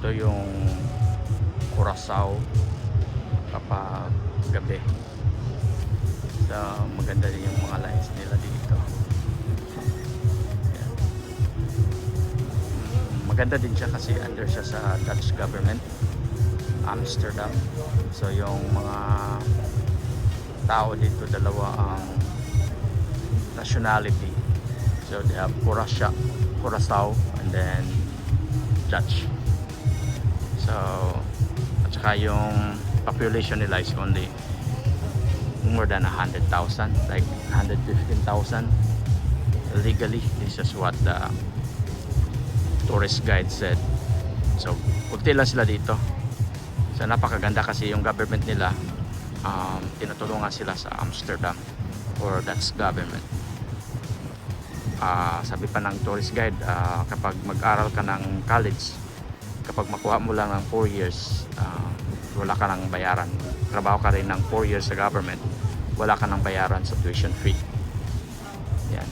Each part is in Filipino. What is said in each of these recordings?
Ito yung Curaçao kapag gabi. So maganda din yung mga lights nila dito. Ayan. Maganda din siya kasi under siya sa Dutch government, Amsterdam. So yung mga tao dito dalawa ang nationality. So they have Curaçao and then Dutch. So at saka yung population nila is only more than 100,000, like 115,000 legally. This is what the tourist guide said. So kunti lang sila dito. So napakaganda kasi yung government nila, tinutulungan sila sa Amsterdam or Dutch government. Sabi pa ng tourist guide, kapag mag-aral ka ng college, kapag makuha mo lang ng 4 years, wala ka nang bayaran. Trabaho ka rin ng 4 years sa government, wala ka nang bayaran sa tuition fee. Yan.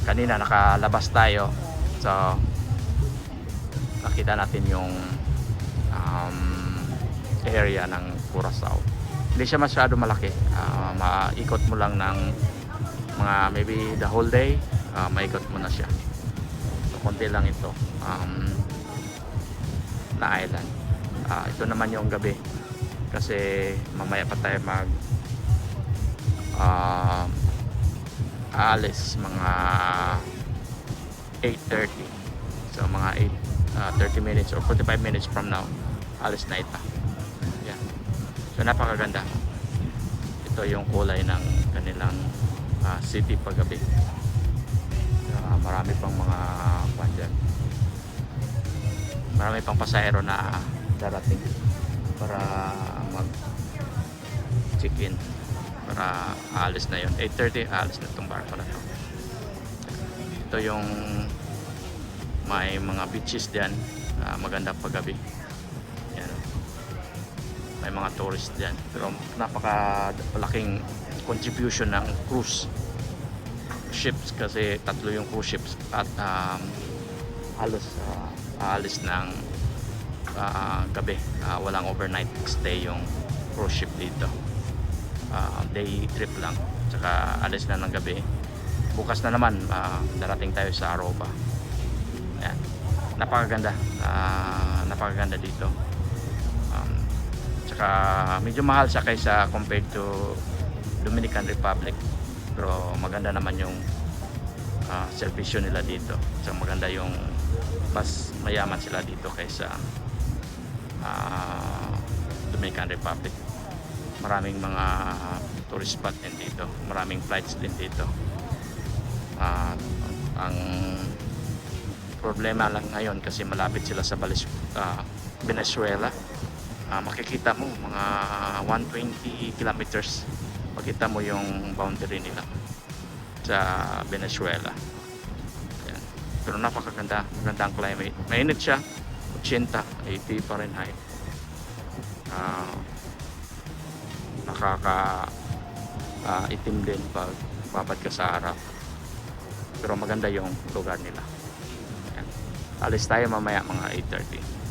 Kanina nakalabas tayo, so nakita natin yung area ng Curaçao. Hindi siya masyado malaki. Maikot mo lang ng mga maybe the whole day, maikot mo na siya. So, konti lang ito na island. Ito naman yung gabi kasi mamaya pa tayo aalis mga 8:30. So mga 30 minutes or 45 minutes from now, alis na ito. Yeah. So napakaganda. Ito yung kulay ng kanilang city paggabi. Marami pang mga dyan. Marami pang pasahero na darating para mag check-in, para aalis na yun. 8:30 aalis na itong barko na to. Ito yung may mga beaches dyan, maganda paggabi. Yan. May mga tourist dyan, pero napakalaking contribution ng cruise ships kasi tatlo yung cruise ships at halos aalis ng gabi. Walang overnight stay yung cruise ship dito. Day trip lang, tsaka alis na ng gabi. Bukas na naman darating tayo sa Aruba. Yan. Napakaganda dito. Tsaka medyo mahal siya kaysa compared to Dominican Republic, pero maganda naman yung servisyo nila dito. So maganda yung mas mayaman sila dito kaysa Dominican Republic. Maraming mga tourist spot din dito, maraming flights din dito. Ang problema lang ngayon kasi malapit sila sa Venezuela. Makikita mo mga 120 kilometers, makita mo yung boundary nila sa Venezuela. Ayan. Pero napakaganda, maganda ang climate. Mainit siya, 80 Fahrenheit. Itim din pag babad ka sa harap, pero maganda yung lugar nila. Ayan. Alis tayo mamaya mga 8:30.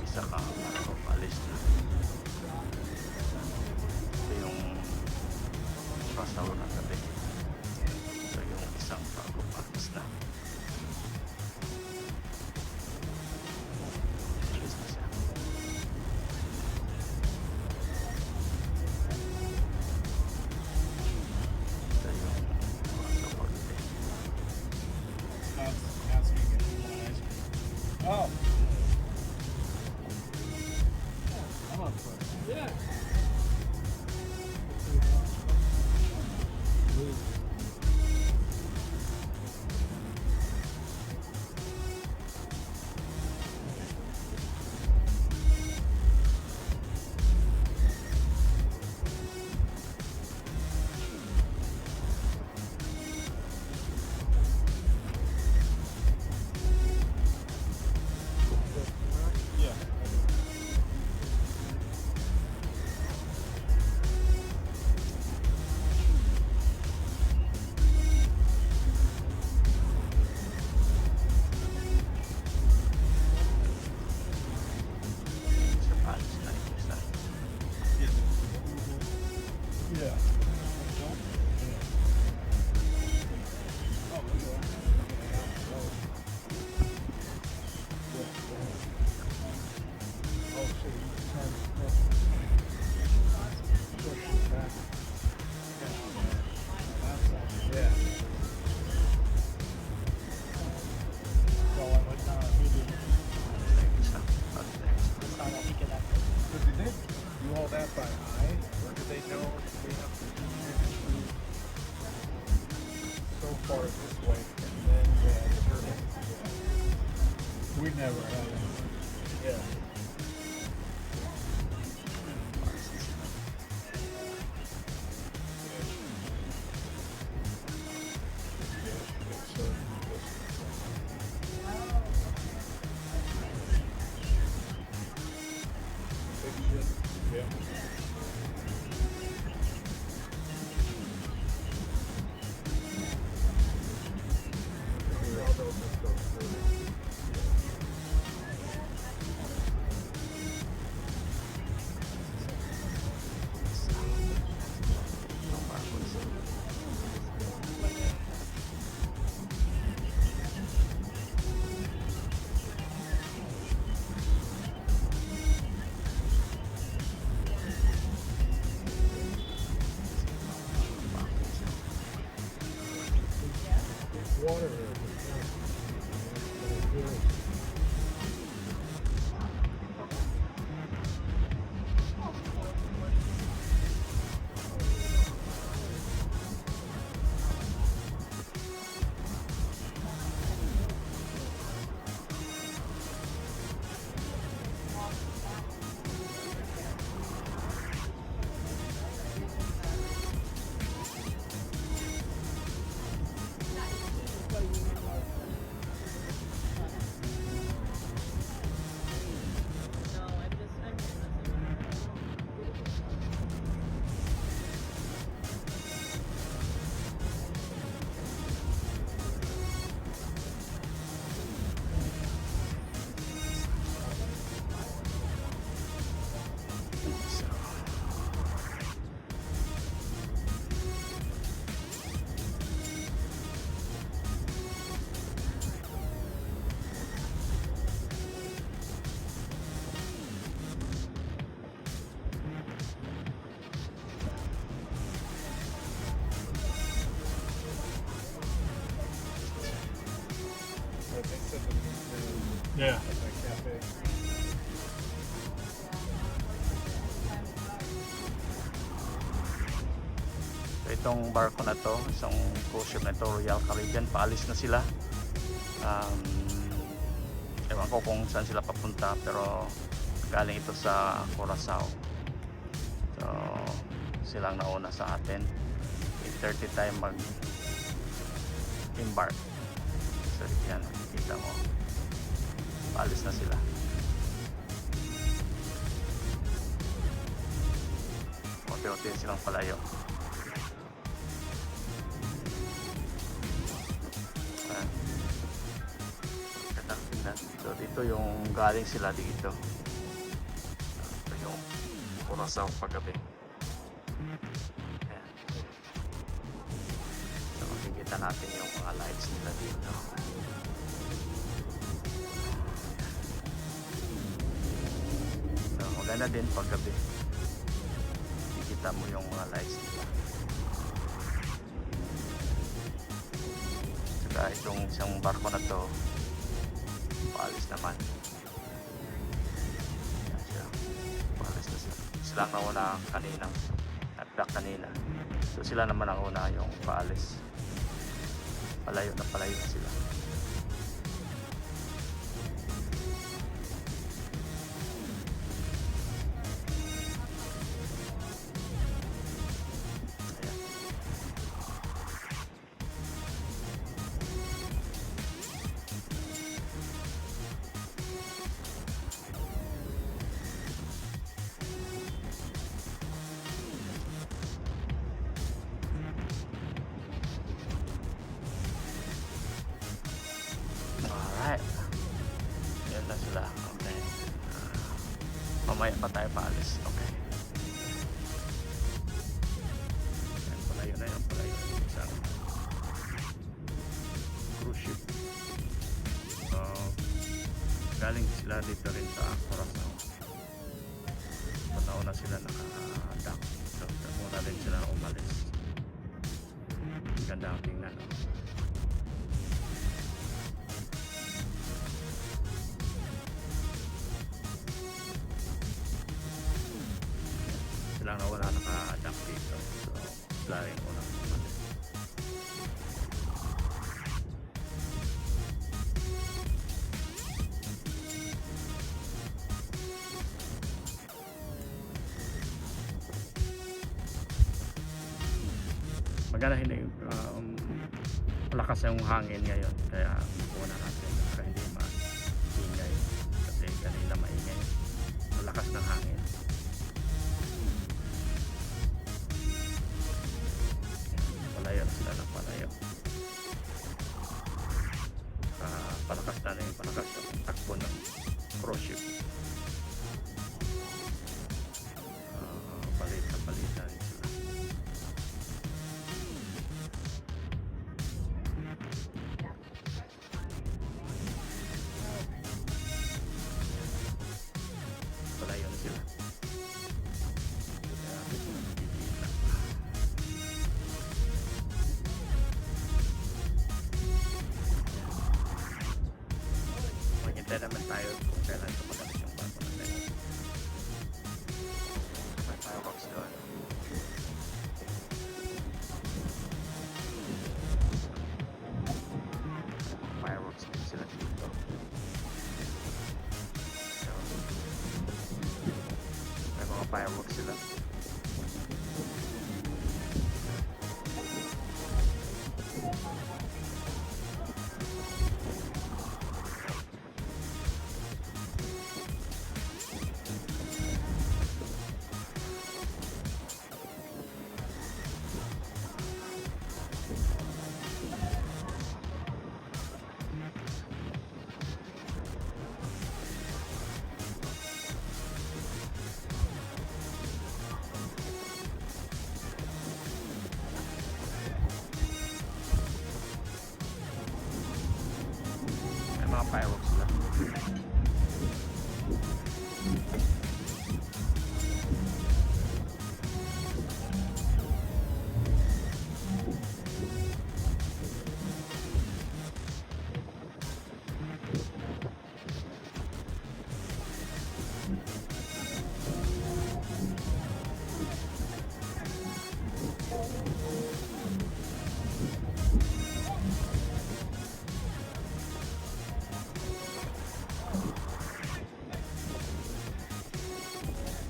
Isa ka alis na. Ito yung Curaçao na gabi. So yung isang bago alis na. Oh. I'm up for it. Yeah. Yeah. Going with video. Isa. Okay. Sana i-connect. So did they do all that by eye, or do they know we have to do so far this way, and then we had to turn it? We never had it. Yeah. Yeah. Itong barko isa. Water. They said that Yeah. at that cafe. So itong barko na to, isang cruise ship na to, Royal Caribbean, paalis na sila. Ewan ko kung saan sila papunta, pero galing ito sa Curaçao. So silang nauna sa atin. 8:30 tayo mag embark. So yan, kita mo, paalis na sila. Unti-unti silang palayo. Ayan. Tingnan. So dito yung galing sila dito. Ito yung Curaçao paggabi. Ayan. So makikita natin yung mga lights nila dito. So maganda din paggabi. Makikita mo yung mga lights nila. Saka itong isang barko na to, paalis naman. Yan siya. Paalis na sila. Sila ang nauna kanina. Nagdak kanina. So sila naman ang una yung paalis. Palayo na sila. Alright. Yan na sila. Okay. Mamaya pa tayo paalis. Okay. Yan, palayo na yan. Palayo. Isang cruise ship. So, galing sila dito rin sa Curaçao. Pataon na sila naka-dock. So, muna rin sila umalis. magandang tingnan. No? Silang na wala naka-adapt dito. So, sila rin unang umalis. Maganda hindi malakas yung hangin ngayon kaya muna natin para hindi maingay kasi kanina maingay malakas ng hangin. Palayo na sila ng palayo. Palakas na yung palakas yung takbo ng cruise ship. Balita rin sila. Palayo na sila. Kaya nakikita. Maghintay naman tayo kung kailan tumagalit yung bago natin. May fireworks doon. Fireworks din sila dito. May mga fireworks sila. May mga fireworks sila.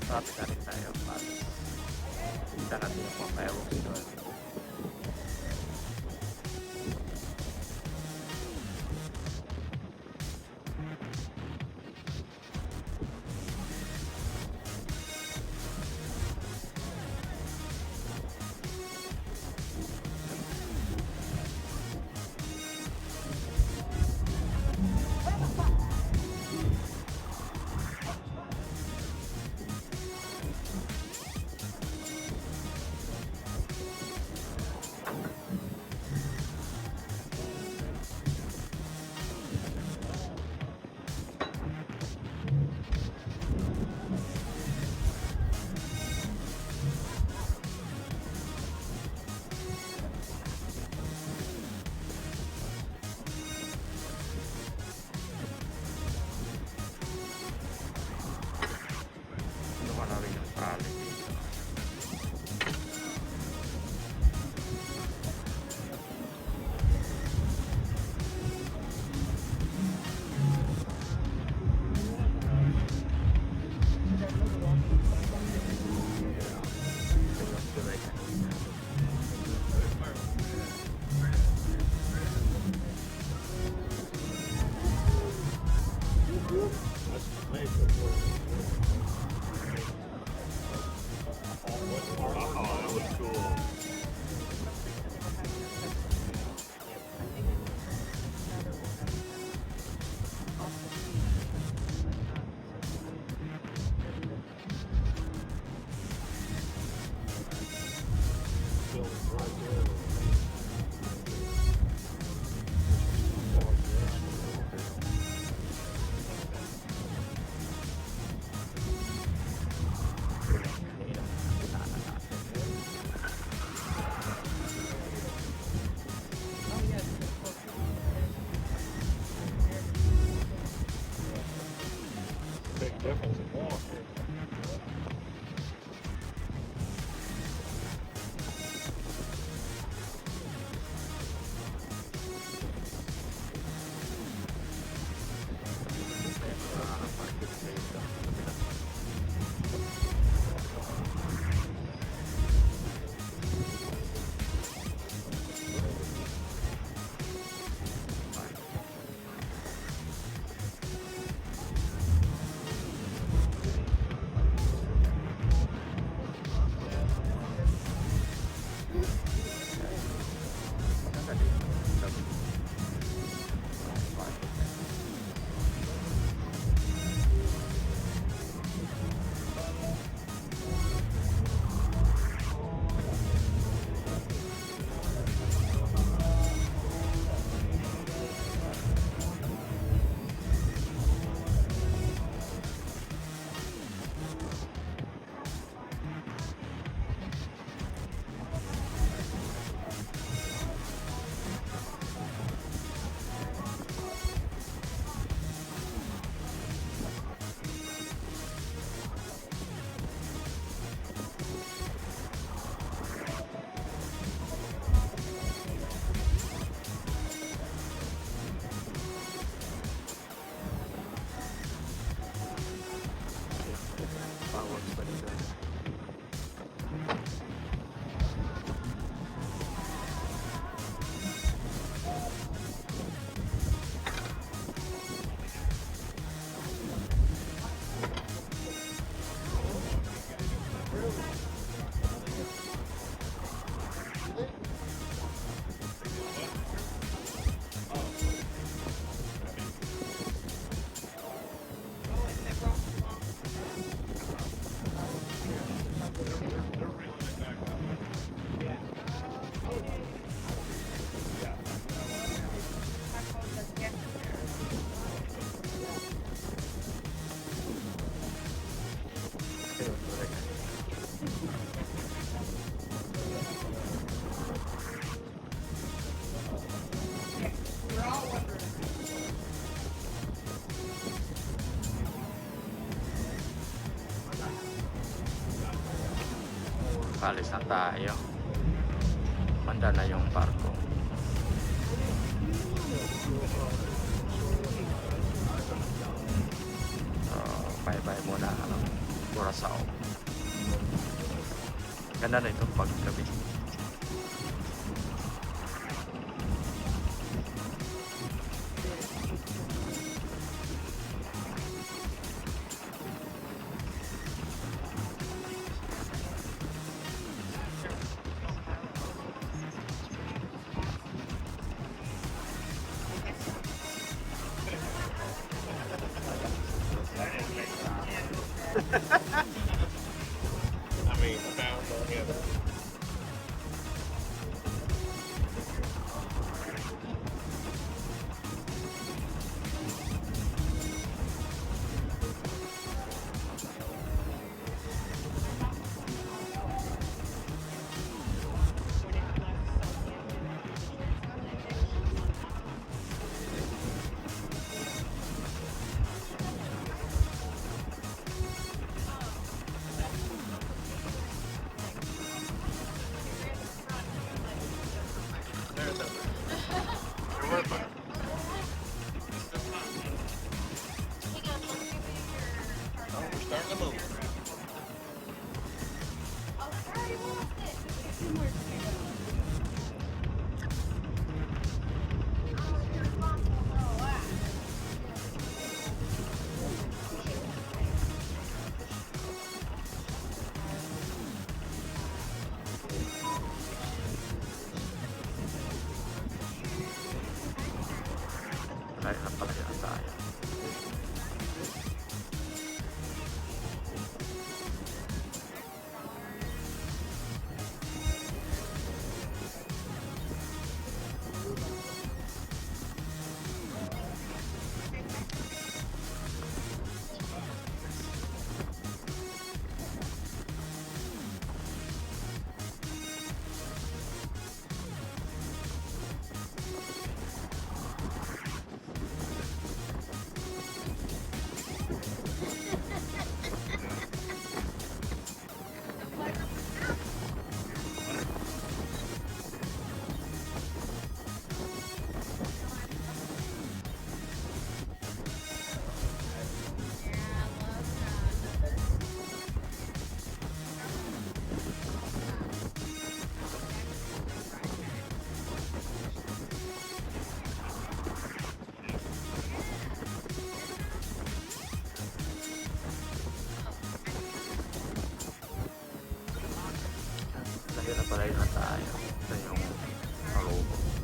Rapid na rin tayo para kita natin yung mga fireworks doon. difference in walk. Fireworks pa dito. Alis na tayo. Manda na yung barko. So, bye-bye muna ng Curaçao. Ganda na itong paggabi. I mean, found on him.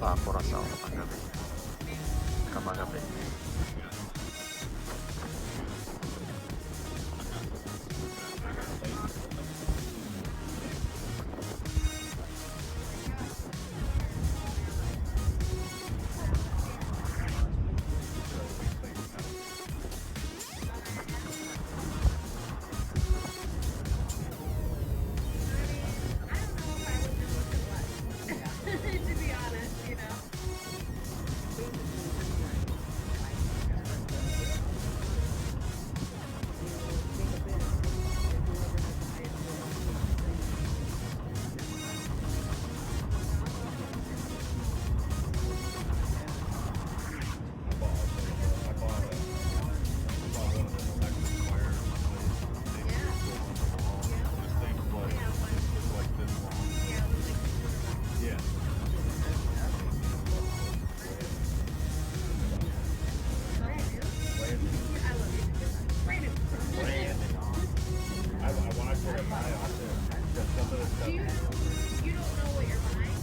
Curaçao kagabi. Kamagabi. To be honest, you know. Do you don't know what you're buying?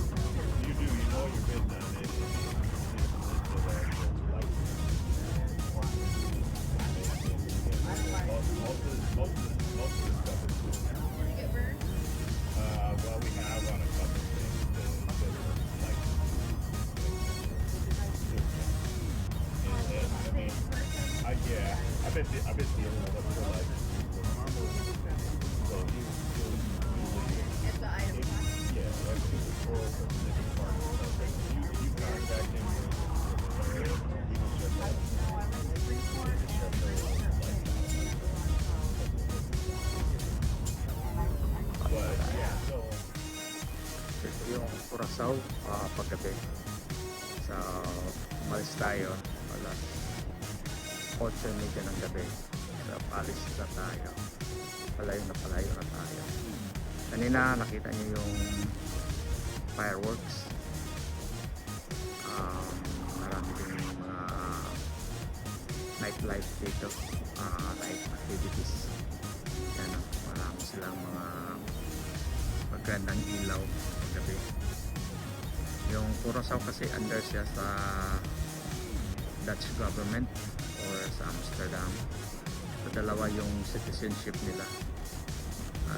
Will you get burned? Well, we have on a couple things that are like, and, I mean, I've been dealing with it for like, so It's the item. yeah, like for different parts and stuff. You contact him, he can shut that. He can shut those, but yeah, so. Ito yung Curaçao paggabi. So, umalis tayo alas 8:30 ng gabi. So, palis na tayo. Palayo na tayo. Kanina nakita niyo yung fireworks. Marami din mga nightlife dito. Night activities. Yan, marami silang mga magandang ilaw paggabi. Yung Curaçao kasi under siya sa Dutch government or sa Amsterdam. So, dalawa yung citizenship nila.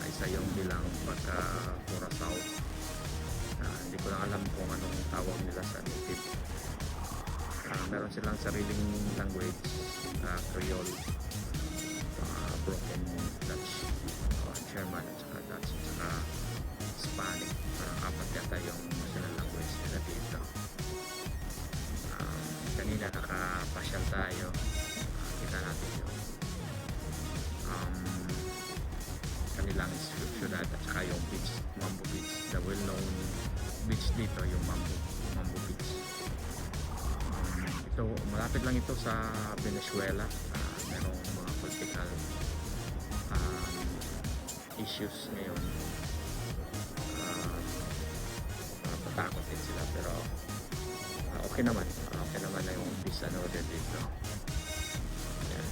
Isa yung bilang pagka Curaçao. Hindi ko lang alam kung anong tawag nila sa native. Meron silang sariling language, Creole, broken Dutch, German at saka Dutch at saka Spanish. Parang apat yata yung national language nila dito. Kanina nakapasyal tayo. Kita natin yung kanilang syudad at saka yung beach, Mambo Beach. The well-known beach dito, yung Mambo Beach. Ito, malapit lang ito sa Venezuela. Merong mga political issues ngayon. Patakot din sila pero okay naman na yung peace and order dito. Yan.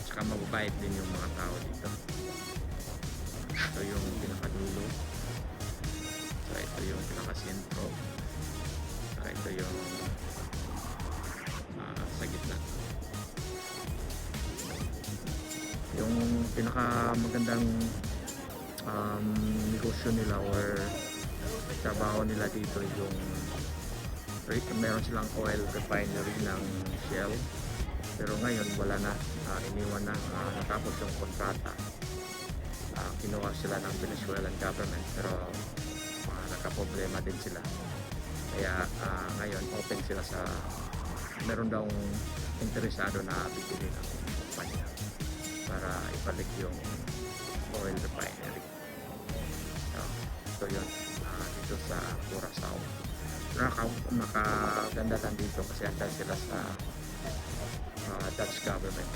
Tsaka mababait din yung mga tao dito. Ito yung pinakadulo, tsaka ito yung pinakasentro, tsaka ito yung sa gitna. Yung pinakamagandang negosyo nila or trabaho nila dito yung meron silang oil refinery ng Shell, pero ngayon wala na, iniwan na, natapos yung kontrata. Kinuha sila ng Venezuelan government pero nagka-problema din sila, kaya ngayon open sila sa meron daw interesado na bibili ng kumpanya para ibalik yung oil refinery. So, ito yun, dito sa Curaçao. Nakaganda lang dito kasi andal sila sa Dutch government.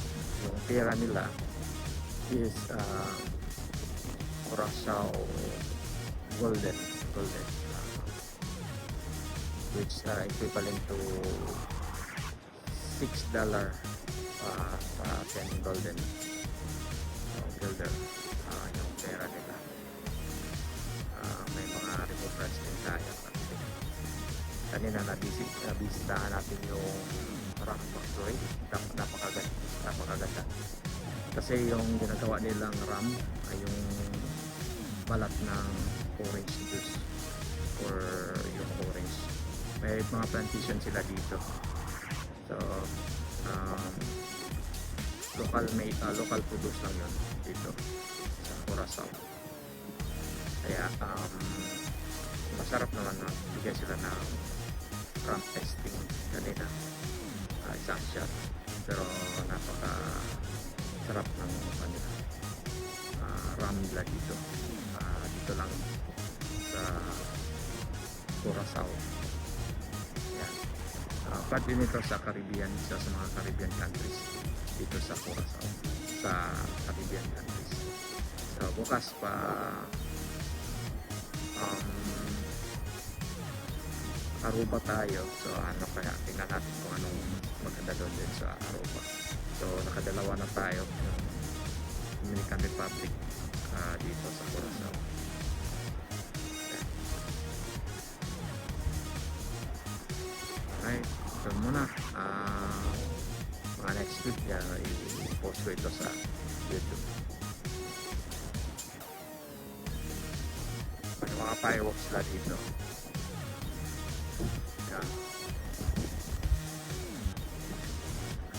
Yung pera nila is Curaçao golden, which equivalent to $6 sa 10 golden guilder, yung pera nila. May mga remembrance din tayo. kanina nabisitahan natin yung rock factory. Napakaganda kasi yung ginagawa nilang ram ay yung balat ng orange juice or yung orange. May mga plantation sila dito, so local produce lang yun dito sa Curaçao. Kaya masarap naman na bigyan sila ng ram testing kanina, isang shot, pero napaka sarap ng kanila ram nila dito, dito lang sa Curaçao. Yan. Part din ito sa Caribbean, isa sa mga Caribbean countries dito sa Curaçao, sa Caribbean countries. So bukas pa Aruba tayo, so ano kaya tingnan natin kung anong maganda doon din sa Aruba. So nakadalawa na tayo, yung Dominican Republic dito sa Curaçao. Alright, so muna mga next week yan i-post ko ito sa YouTube. May mga fireworks na dito. Yan.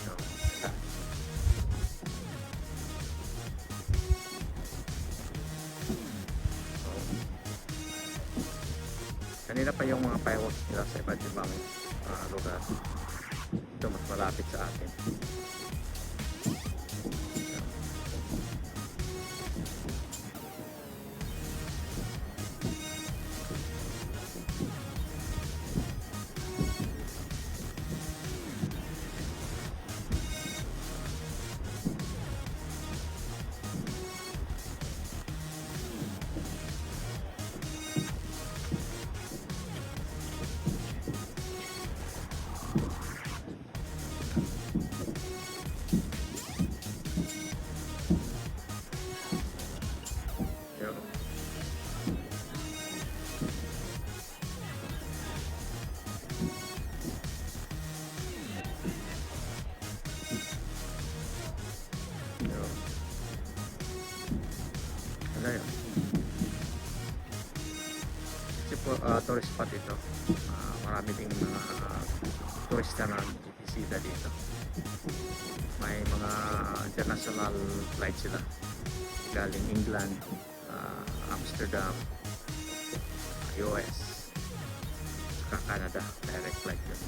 So, yan. So, kanina pa yung mga fireworks nila sa iba't ibang lugar. Ito mas malapit sa atin. Ano yun? Kasi po, tourist spot ito. Marami ding mga turista na bisita dito. May mga international flight sila galing England, Amsterdam, US, saka Canada, direct flight yun.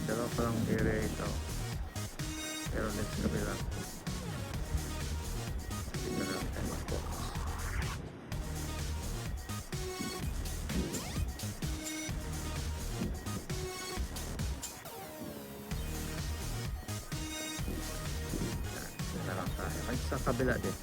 Dalawa pa lang area ito, pero next gabi lang dito na natin mag-focus. Yan na lang tayo. Ay, sa kabila din.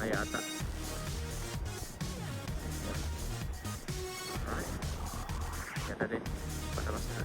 na yata. Alright. Ganda din. Palabas na.